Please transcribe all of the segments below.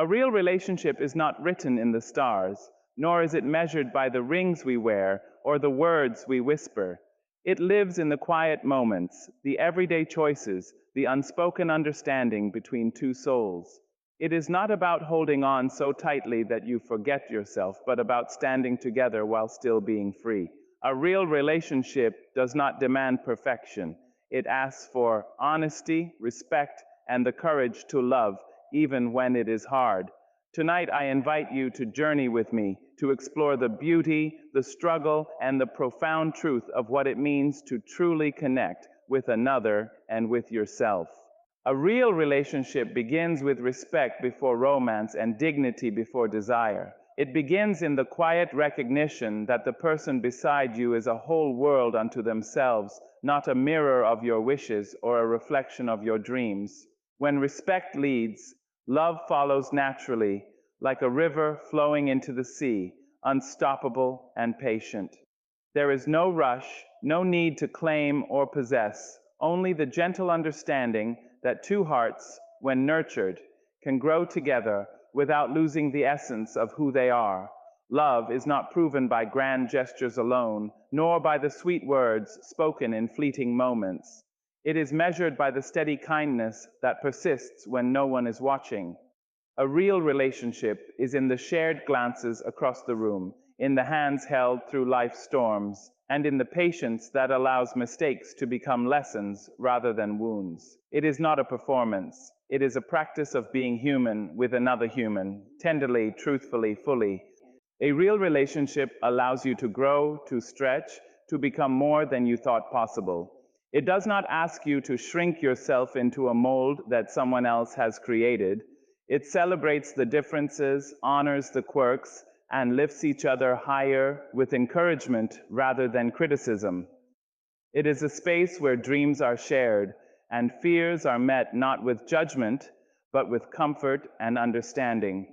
A real relationship is not written in the stars, nor is it measured by the rings we wear or the words we whisper. It lives in the quiet moments, the everyday choices, the unspoken understanding between two souls. It is not about holding on so tightly that you forget yourself, but about standing together while still being free. A real relationship does not demand perfection. It asks for honesty, respect, and the courage to love, even when it is hard. Tonight, I invite you to journey with me to explore the beauty, the struggle, and the profound truth of what it means to truly connect with another and with yourself. A real relationship begins with respect before romance and dignity before desire. It begins in the quiet recognition that the person beside you is a whole world unto themselves, not a mirror of your wishes or a reflection of your dreams. When respect leads, love follows naturally, like a river flowing into the sea, unstoppable and patient. There is no rush, no need to claim or possess, only the gentle understanding that two hearts, when nurtured, can grow together without losing the essence of who they are. Love is not proven by grand gestures alone, nor by the sweet words spoken in fleeting moments. It is measured by the steady kindness that persists when no one is watching. A real relationship is in the shared glances across the room, in the hands held through life's storms, and in the patience that allows mistakes to become lessons rather than wounds. It is not a performance. It is a practice of being human with another human, tenderly, truthfully, fully. A real relationship allows you to grow, to stretch, to become more than you thought possible. It does not ask you to shrink yourself into a mold that someone else has created. It celebrates the differences, honors the quirks, and lifts each other higher with encouragement rather than criticism. It is a space where dreams are shared and fears are met not with judgment, but with comfort and understanding.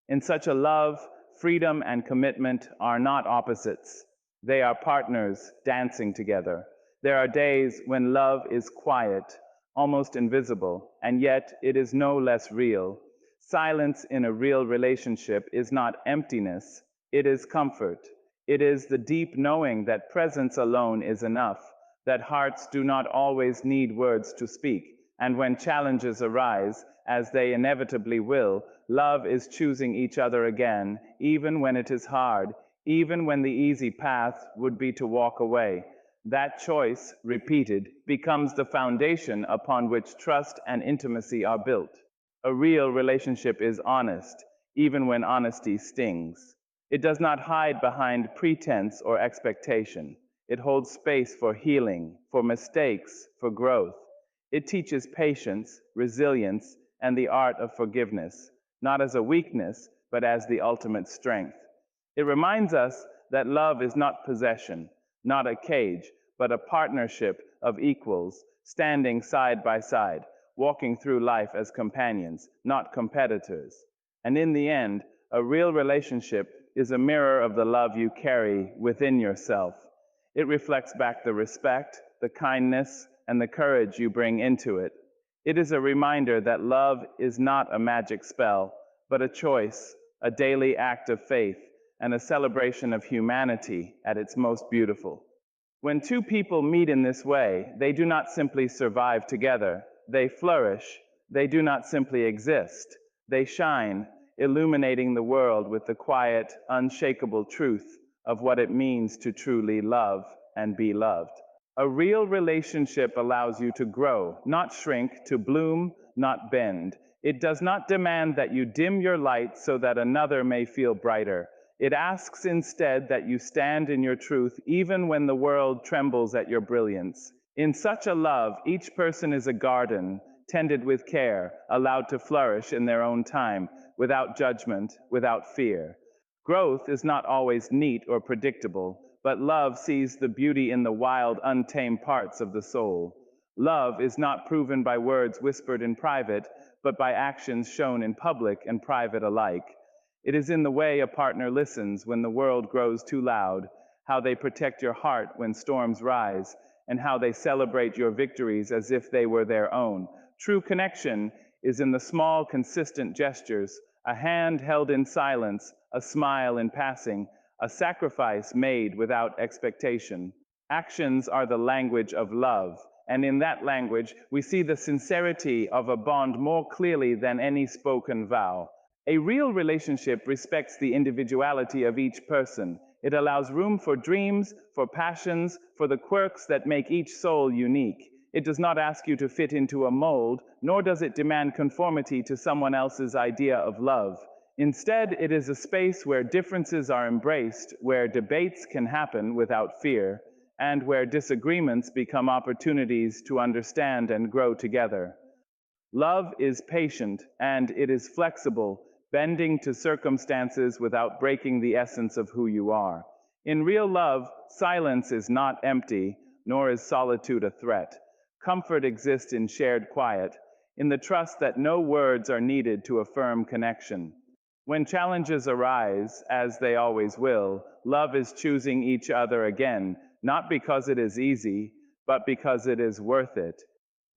In such a love, freedom and commitment are not opposites. They are partners dancing together. There are days when love is quiet, almost invisible, and yet it is no less real. Silence in a real relationship is not emptiness, it is comfort. It is the deep knowing that presence alone is enough, that hearts do not always need words to speak, and when challenges arise, as they inevitably will, love is choosing each other again, even when it is hard, even when the easy path would be to walk away. That choice, repeated, becomes the foundation upon which trust and intimacy are built. A real relationship is honest, even when honesty stings. It does not hide behind pretense or expectation. It holds space for healing, for mistakes, for growth. It teaches patience, resilience, and the art of forgiveness, not as a weakness, but as the ultimate strength. It reminds us that love is not possession, not a cage, but a partnership of equals, standing side by side, walking through life as companions, not competitors. And in the end, a real relationship is a mirror of the love you carry within yourself. It reflects back the respect, the kindness, and the courage you bring into it. It is a reminder that love is not a magic spell, but a choice, a daily act of faith, and a celebration of humanity at its most beautiful. When two people meet in this way, they do not simply survive together, they flourish. They do not simply exist, they shine, illuminating the world with the quiet, unshakable truth of what it means to truly love and be loved. A real relationship allows you to grow, not shrink, to bloom, not bend. It does not demand that you dim your light so that another may feel brighter. It asks instead that you stand in your truth even when the world trembles at your brilliance. In such a love, each person is a garden, tended with care, allowed to flourish in their own time, without judgment, without fear. Growth is not always neat or predictable, but love sees the beauty in the wild, untamed parts of the soul. Love is not proven by words whispered in private, but by actions shown in public and private alike. It is in the way a partner listens when the world grows too loud, how they protect your heart when storms rise, and how they celebrate your victories as if they were their own. True connection is in the small, consistent gestures, a hand held in silence, a smile in passing, a sacrifice made without expectation. Actions are the language of love, and in that language we see the sincerity of a bond more clearly than any spoken vow. A real relationship respects the individuality of each person. It allows room for dreams, for passions, for the quirks that make each soul unique. It does not ask you to fit into a mold, nor does it demand conformity to someone else's idea of love. Instead, it is a space where differences are embraced, where debates can happen without fear, and where disagreements become opportunities to understand and grow together. Love is patient and it is flexible, bending to circumstances without breaking the essence of who you are. In real love, silence is not empty, nor is solitude a threat. Comfort exists in shared quiet, in the trust that no words are needed to affirm connection. When challenges arise, as they always will, love is choosing each other again, not because it is easy, but because it is worth it.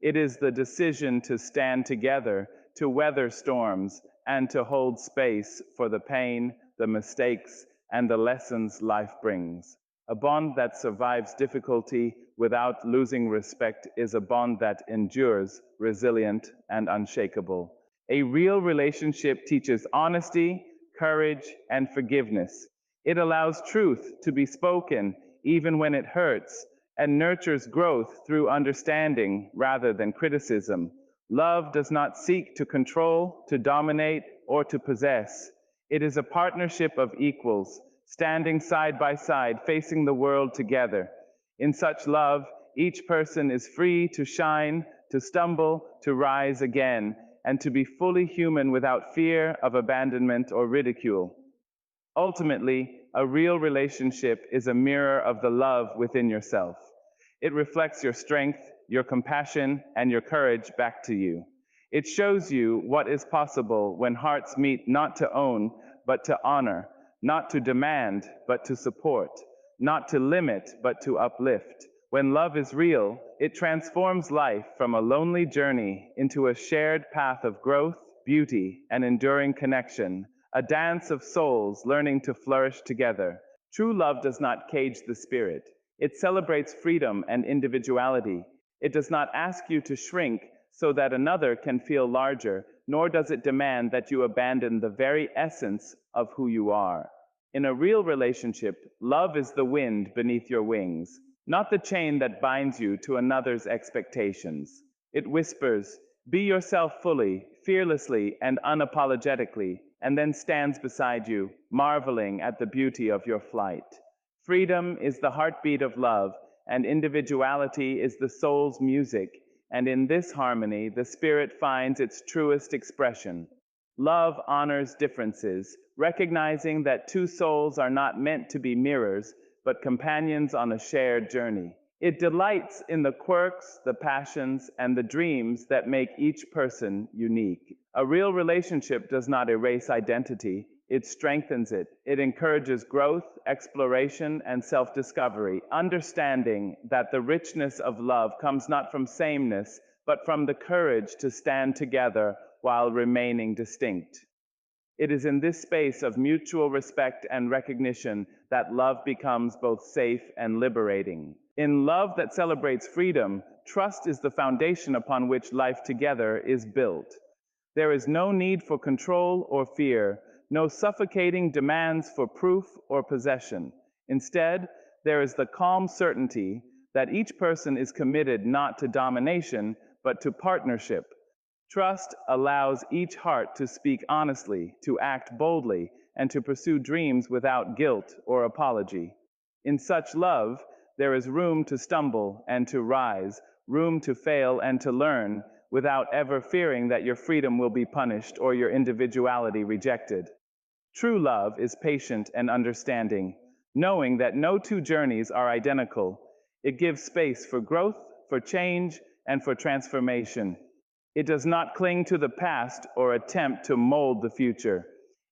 It is the decision to stand together, to weather storms, and to hold space for the pain, the mistakes, and the lessons life brings. A bond that survives difficulty without losing respect is a bond that endures, resilient, and unshakable. A real relationship teaches honesty, courage, and forgiveness. It allows truth to be spoken even when it hurts, and nurtures growth through understanding rather than criticism. Love does not seek to control, to dominate, or to possess. It is a partnership of equals, standing side by side, facing the world together. In such love, each person is free to shine, to stumble, to rise again, and to be fully human without fear of abandonment or ridicule. Ultimately, a real relationship is a mirror of the love within yourself. It reflects your strength, your compassion, and your courage back to you. It shows you what is possible when hearts meet not to own, but to honor, not to demand, but to support, not to limit, but to uplift. When love is real, it transforms life from a lonely journey into a shared path of growth, beauty, and enduring connection, a dance of souls learning to flourish together. True love does not cage the spirit. It celebrates freedom and individuality. It does not ask you to shrink so that another can feel larger, nor does it demand that you abandon the very essence of who you are. In a real relationship, love is the wind beneath your wings, not the chain that binds you to another's expectations. It whispers, "Be yourself fully, fearlessly, and unapologetically," and then stands beside you, marveling at the beauty of your flight. Freedom is the heartbeat of love, and individuality is the soul's music, and in this harmony, the spirit finds its truest expression. Love honors differences, recognizing that two souls are not meant to be mirrors, but companions on a shared journey. It delights in the quirks, the passions, and the dreams that make each person unique. A real relationship does not erase identity, it strengthens it. It encourages growth, exploration, and self-discovery, understanding that the richness of love comes not from sameness, but from the courage to stand together while remaining distinct. It is in this space of mutual respect and recognition that love becomes both safe and liberating. In love that celebrates freedom, trust is the foundation upon which life together is built. There is no need for control or fear, no suffocating demands for proof or possession. Instead, there is the calm certainty that each person is committed not to domination, but to partnership. Trust allows each heart to speak honestly, to act boldly, and to pursue dreams without guilt or apology. In such love, there is room to stumble and to rise, room to fail and to learn, without ever fearing that your freedom will be punished or your individuality rejected. True love is patient and understanding, knowing that no two journeys are identical. It gives space for growth, for change, and for transformation. It does not cling to the past or attempt to mold the future.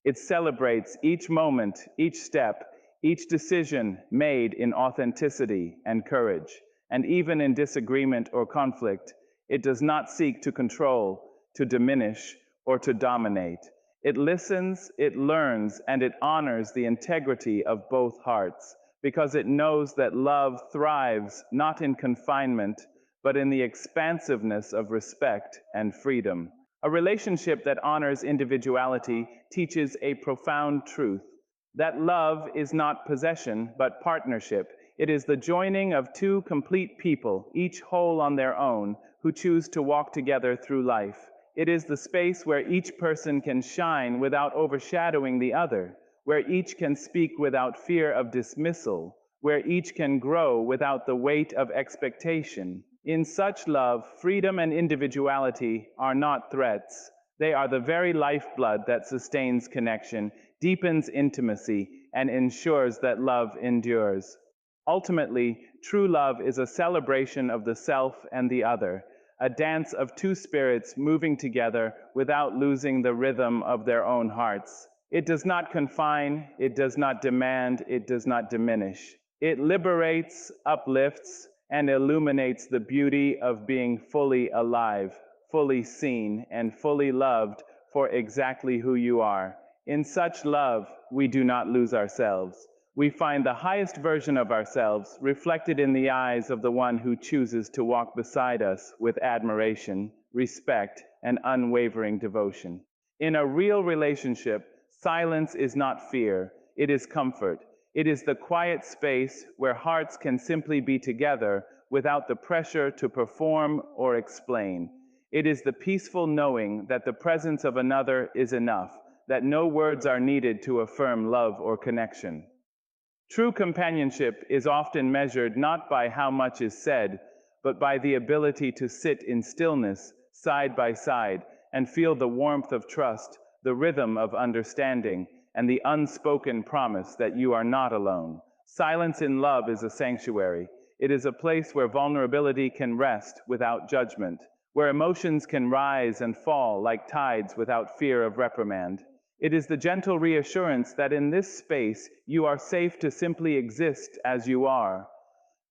It celebrates each moment, each step, each decision made in authenticity and courage. And even in disagreement or conflict, it does not seek to control. to diminish, or to dominate. It listens, it learns, and it honors the integrity of both hearts, because it knows that love thrives not in confinement, but in the expansiveness of respect and freedom. A relationship that honors individuality teaches a profound truth that love is not possession, but partnership. It is the joining of two complete people, each whole on their own, who choose to walk together through life. It is the space where each person can shine without overshadowing the other, where each can speak without fear of dismissal, where each can grow without the weight of expectation. In such love, freedom and individuality are not threats. They are the very lifeblood that sustains connection, deepens intimacy, and ensures that love endures. Ultimately, true love is a celebration of the self and the other, a dance of two spirits moving together without losing the rhythm of their own hearts. It does not confine, it does not demand, it does not diminish. It liberates, uplifts, and illuminates the beauty of being fully alive, fully seen, and fully loved for exactly who you are. In such love, we do not lose ourselves. We find the highest version of ourselves reflected in the eyes of the one who chooses to walk beside us with admiration, respect, and unwavering devotion. In a real relationship, silence is not fear, it is comfort. It is the quiet space where hearts can simply be together without the pressure to perform or explain. It is the peaceful knowing that the presence of another is enough, that no words are needed to affirm love or connection. True companionship is often measured not by how much is said, but by the ability to sit in stillness, side by side, and feel the warmth of trust, the rhythm of understanding, and the unspoken promise that you are not alone. Silence in love is a sanctuary. It is a place where vulnerability can rest without judgment, where emotions can rise and fall like tides without fear of reprimand. It is the gentle reassurance that in this space you are safe to simply exist as you are.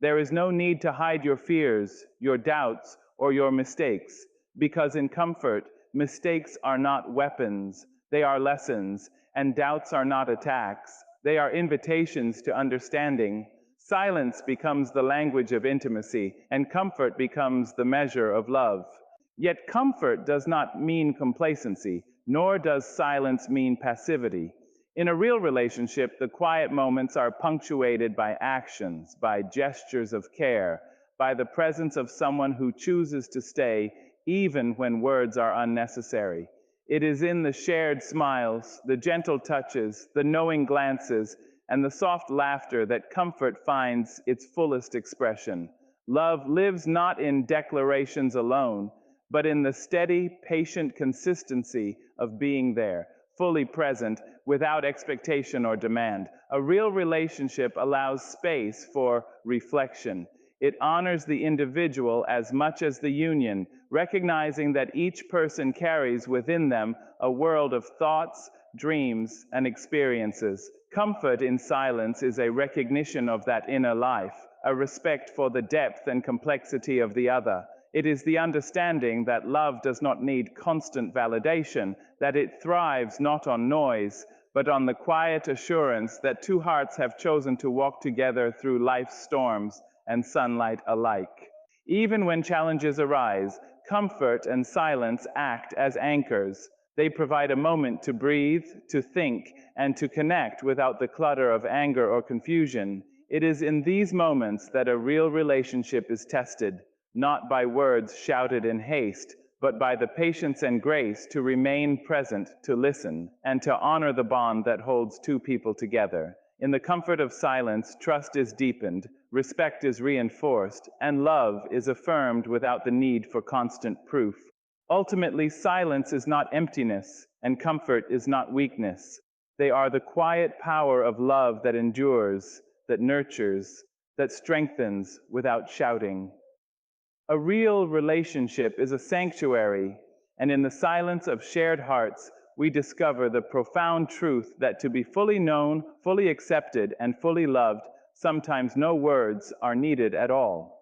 There is no need to hide your fears, your doubts, or your mistakes, because in comfort, mistakes are not weapons, they are lessons, and doubts are not attacks. They are invitations to understanding. Silence becomes the language of intimacy, and comfort becomes the measure of love. Yet comfort does not mean complacency, nor does silence mean passivity. In a real relationship, the quiet moments are punctuated by actions, by gestures of care, by the presence of someone who chooses to stay even when words are unnecessary. It is in the shared smiles, the gentle touches, the knowing glances, and the soft laughter that comfort finds its fullest expression. Love lives not in declarations alone, but in the steady, patient consistency of being there, fully present, without expectation or demand. A real relationship allows space for reflection. It honors the individual as much as the union, recognizing that each person carries within them a world of thoughts, dreams, and experiences. Comfort in silence is a recognition of that inner life, a respect for the depth and complexity of the other. It is the understanding that love does not need constant validation, that it thrives not on noise, but on the quiet assurance that two hearts have chosen to walk together through life's storms and sunlight alike. Even when challenges arise, comfort and silence act as anchors. They provide a moment to breathe, to think, and to connect without the clutter of anger or confusion. It is in these moments that a real relationship is tested, not by words shouted in haste, but by the patience and grace to remain present, to listen, and to honor the bond that holds two people together. In the comfort of silence, trust is deepened, respect is reinforced, and love is affirmed without the need for constant proof. Ultimately, silence is not emptiness, and comfort is not weakness. They are the quiet power of love that endures, that nurtures, that strengthens without shouting. A real relationship is a sanctuary, and in the silence of shared hearts, we discover the profound truth that to be fully known, fully accepted, and fully loved, sometimes no words are needed at all.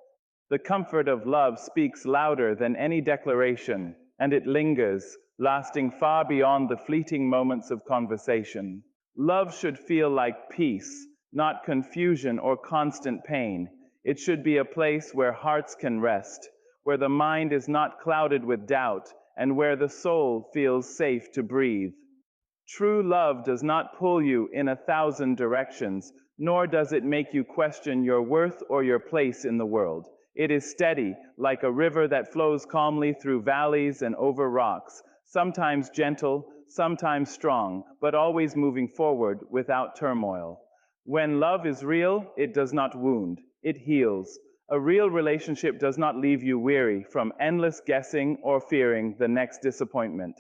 The comfort of love speaks louder than any declaration. and it lingers, lasting far beyond the fleeting moments of conversation. Love should feel like peace, not confusion or constant pain. It should be a place where hearts can rest, where the mind is not clouded with doubt, and where the soul feels safe to breathe. True love does not pull you in 1,000 directions, nor does it make you question your worth or your place in the world. It is steady, like a river that flows calmly through valleys and over rocks, sometimes gentle, sometimes strong, but always moving forward without turmoil. When love is real, it does not wound, it heals. A real relationship does not leave you weary from endless guessing or fearing the next disappointment.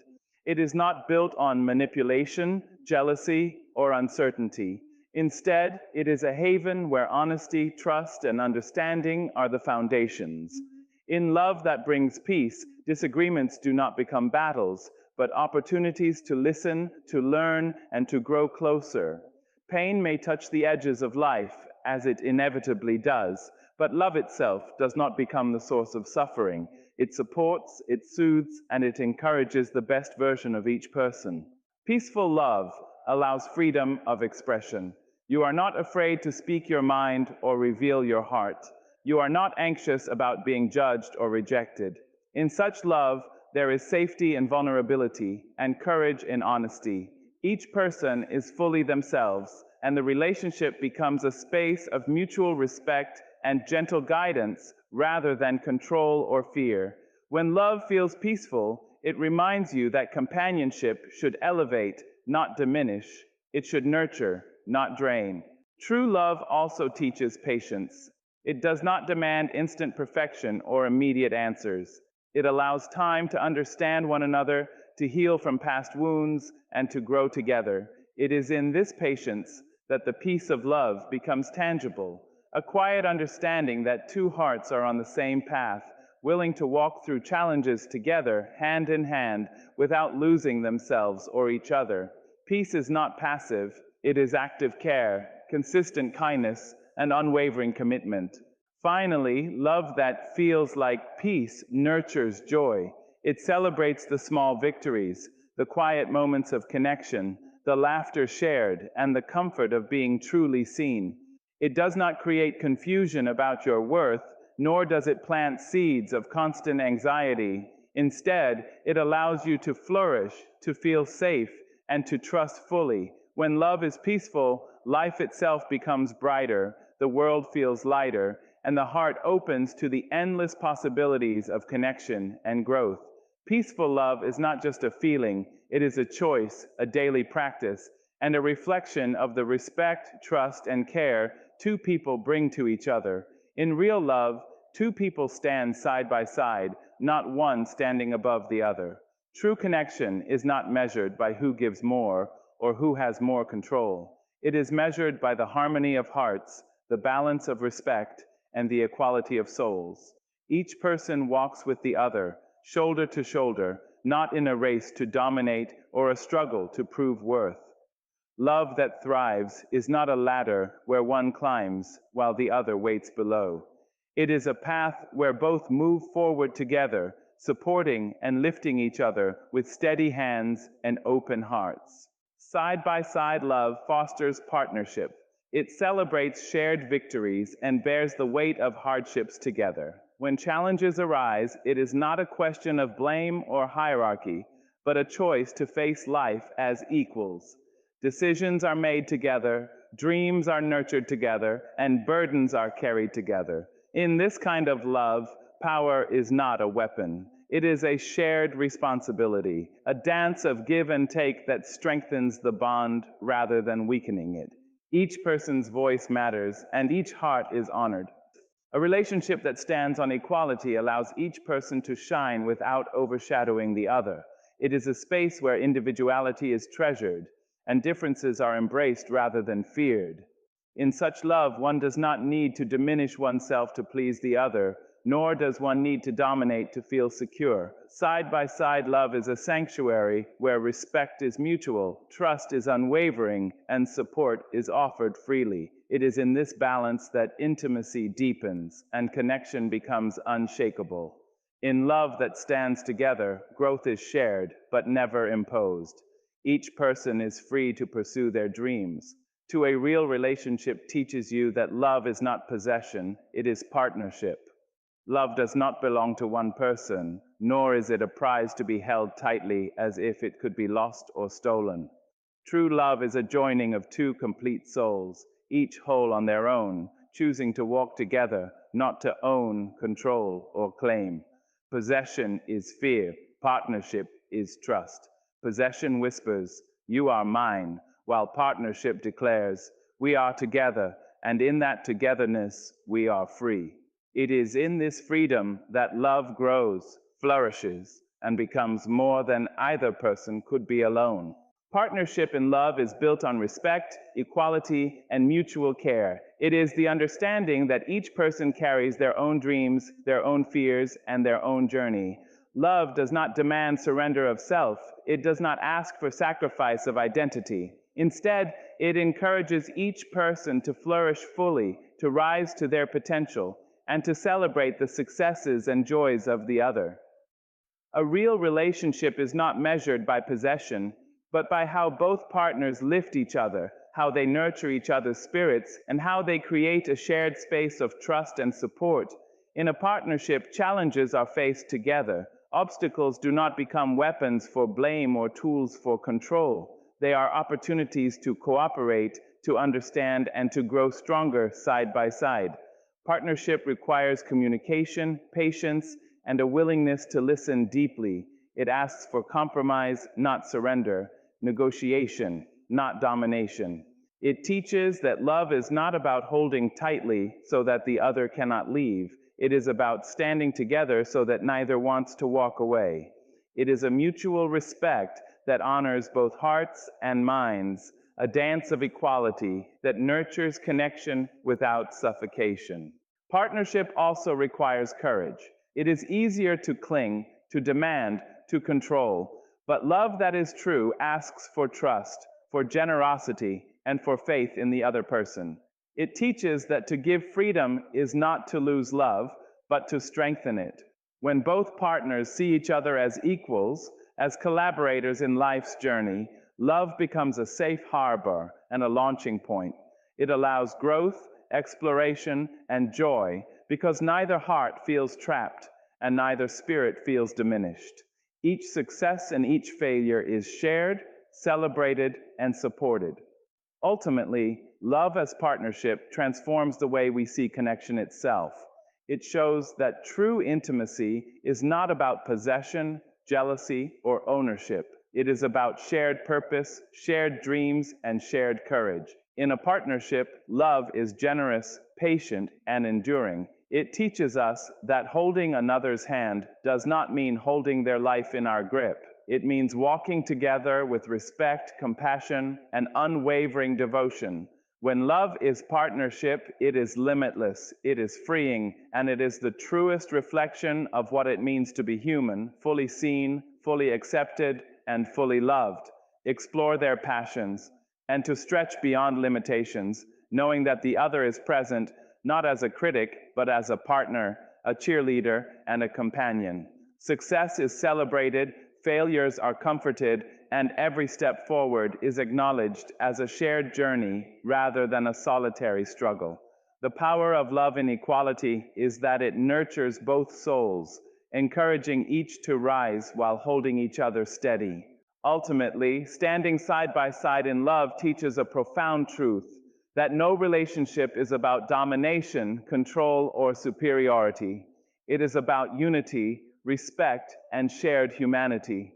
It is not built on manipulation, jealousy, or uncertainty. Instead, it is a haven where honesty, trust, and understanding are the foundations. In love that brings peace, disagreements do not become battles, but opportunities to listen, to learn, and to grow closer. Pain may touch the edges of life, as it inevitably does, but love itself does not become the source of suffering. It supports, it soothes, and it encourages the best version of each person. Peaceful love allows freedom of expression. You are not afraid to speak your mind or reveal your heart. You are not anxious about being judged or rejected. In such love, there is safety in vulnerability and courage in honesty. Each person is fully themselves, and the relationship becomes a space of mutual respect and gentle guidance rather than control or fear. When love feels peaceful, it reminds you that companionship should elevate, not diminish. It should nurture, not drain. True love also teaches patience. It does not demand instant perfection or immediate answers. It allows time to understand one another, to heal from past wounds, and to grow together. It is in this patience that the peace of love becomes tangible, a quiet understanding that two hearts are on the same path, willing to walk through challenges together, hand in hand, without losing themselves or each other. Peace is not passive, it is active care, consistent kindness, and unwavering commitment. Finally, love that feels like peace nurtures joy. It celebrates the small victories, the quiet moments of connection, the laughter shared, and the comfort of being truly seen. It does not create confusion about your worth, nor does it plant seeds of constant anxiety. Instead, it allows you to flourish, to feel safe, and to trust fully. When love is peaceful, life itself becomes brighter, the world feels lighter, and the heart opens to the endless possibilities of connection and growth. Peaceful love is not just a feeling, it is a choice, a daily practice, and a reflection of the respect, trust, and care two people bring to each other. In real love, two people stand side by side, not one standing above the other. True connection is not measured by who gives more or who has more control. It is measured by the harmony of hearts, the balance of respect, and the equality of souls. Each person walks with the other, shoulder to shoulder, not in a race to dominate or a struggle to prove worth. Love that thrives is not a ladder where one climbs while the other waits below. It is a path where both move forward together, supporting and lifting each other with steady hands and open hearts. Side-by-side love fosters partnership. It celebrates shared victories and bears the weight of hardships together. When challenges arise, it is not a question of blame or hierarchy, but a choice to face life as equals. Decisions are made together, dreams are nurtured together, and burdens are carried together. In this kind of love, power is not a weapon. It is a shared responsibility, a dance of give and take that strengthens the bond rather than weakening it. Each person's voice matters, and each heart is honored. A relationship that stands on equality allows each person to shine without overshadowing the other. It is a space where individuality is treasured, and differences are embraced rather than feared. In such love, one does not need to diminish oneself to please the other, nor does one need to dominate to feel secure. Side-by-side love is a sanctuary where respect is mutual, trust is unwavering, and support is offered freely. It is in this balance that intimacy deepens and connection becomes unshakable. In love that stands together, growth is shared, but never imposed. Each person is free to pursue their dreams. To a real relationship teaches you that love is not possession, it is partnership. Love does not belong to one person, nor is it a prize to be held tightly as if it could be lost or stolen. True love is a joining of two complete souls, each whole on their own, choosing to walk together, not to own, control, or claim. Possession is fear, partnership is trust. Possession whispers, "You are mine," while partnership declares, "We are together, and in that togetherness we are free." It is in this freedom that love grows, flourishes, and becomes more than either person could be alone. Partnership in love is built on respect, equality, and mutual care. It is the understanding that each person carries their own dreams, their own fears, and their own journey. Love does not demand surrender of self. It does not ask for sacrifice of identity. Instead, it encourages each person to flourish fully, to rise to their potential, and to celebrate the successes and joys of the other. A real relationship is not measured by possession, but by how both partners lift each other, how they nurture each other's spirits, and how they create a shared space of trust and support. In a partnership, challenges are faced together. Obstacles do not become weapons for blame or tools for control. They are opportunities to cooperate, to understand, and to grow stronger side by side. Partnership requires communication, patience, and a willingness to listen deeply. It asks for compromise, not surrender, negotiation, not domination. It teaches that love is not about holding tightly so that the other cannot leave. It is about standing together so that neither wants to walk away. It is a mutual respect that honors both hearts and minds, a dance of equality that nurtures connection without suffocation. Partnership also requires courage. It is easier to cling, to demand, to control, but love that is true asks for trust, for generosity, and for faith in the other person. It teaches that to give freedom is not to lose love, but to strengthen it. When both partners see each other as equals, as collaborators in life's journey, love becomes a safe harbor and a launching point. It allows growth, exploration, and joy because neither heart feels trapped and neither spirit feels diminished. Each success and each failure is shared, celebrated, and supported. Ultimately, love as partnership transforms the way we see connection itself. It shows that true intimacy is not about possession, jealousy, or ownership. It is about shared purpose, shared dreams, and shared courage. In a partnership, love is generous, patient, and enduring. It teaches us that holding another's hand does not mean holding their life in our grip. It means walking together with respect, compassion, and unwavering devotion. When love is partnership, it is limitless, it is freeing, and it is the truest reflection of what it means to be human, fully seen, fully accepted, and fully loved. Explore their passions, and to stretch beyond limitations, knowing that the other is present not as a critic, but as a partner, a cheerleader, and a companion. Success is celebrated, failures are comforted, and every step forward is acknowledged as a shared journey rather than a solitary struggle. The power of love and equality is that it nurtures both souls, encouraging each to rise while holding each other steady. Ultimately, standing side by side in love teaches a profound truth that no relationship is about domination, control, or superiority. It is about unity, respect, and shared humanity.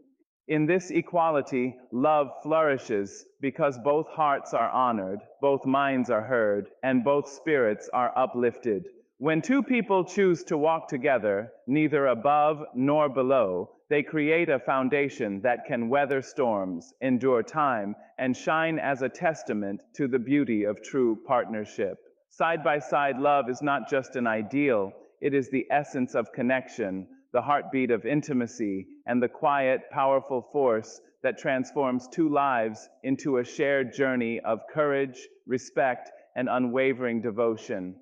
In this equality, love flourishes because both hearts are honored, both minds are heard, and both spirits are uplifted. When two people choose to walk together, neither above nor below, they create a foundation that can weather storms, endure time, and shine as a testament to the beauty of true partnership. Side by side love is not just an ideal, it is the essence of connection, the heartbeat of intimacy, and the quiet, powerful force that transforms two lives into a shared journey of courage, respect, and unwavering devotion.